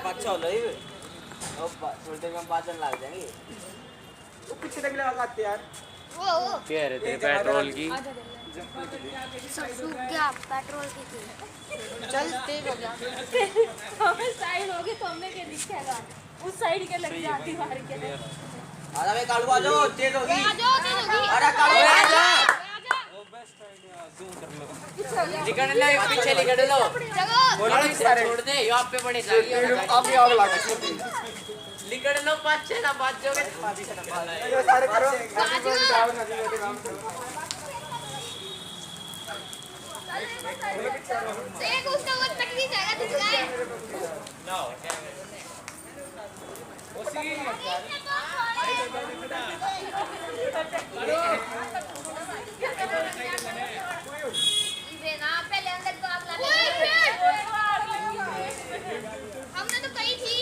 अच्छा लो ये थोड़ी देर में बादल लग जाएंगे वो पीछे तक लगाते यार वो कह रहे थे पेट्रोल की सूख गया पेट्रोल की थी चल तेज हो गया हमें साइड हो गई तो हमने क्या दिखेगा उस साइड के लग जाती मार के आजा भाई कालू आ जाओ तेज होगी आ जाओ तेज होगी अरे कालू आ जा वो बेस्ट आइडिया जूम कर लो निकल ले पीछे निकल लो छोड़ दे यहाँ पे बड़े अब आग लगा निकल लो पीछे ना बात जोगे ये सारे करो गाँव नदी के काम देख उसका वो तकलीफ जाएगा तुझे ना इबे ना पहले अंदर तो आग लगा हमने तो कही थी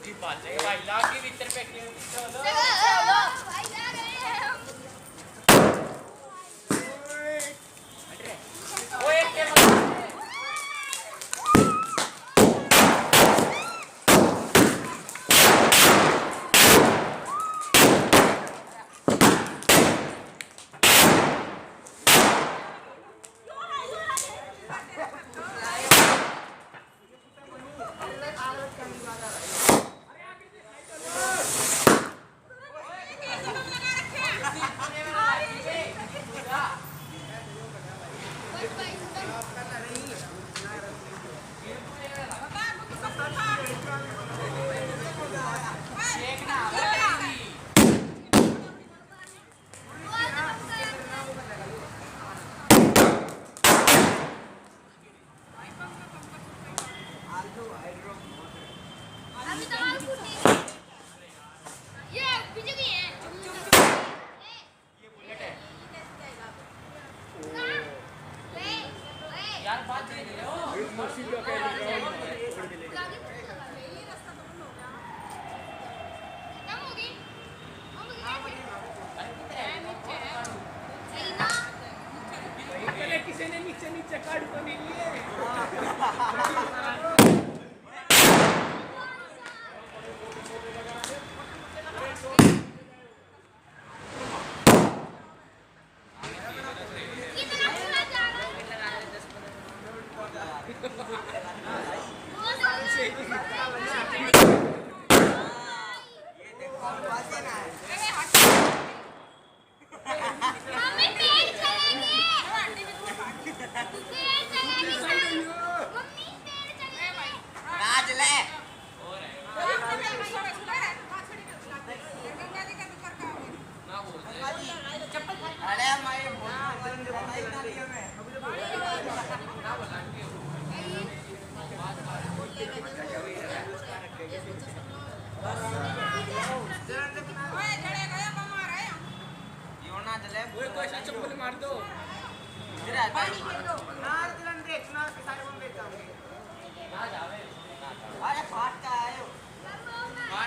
की बात है भाई लाग के भीतर पे चलो भाई जा रहे हैं हम वो एक के अभी तो आग फूटी ये पीछे भी है ये बुलेट है यार बात दे रहे हो मशीन जो कह रही है कम होगी पहले किसी ने नीचे नीचे काट तो नहीं लिए चप्पल मार दो अरे फाट का आयो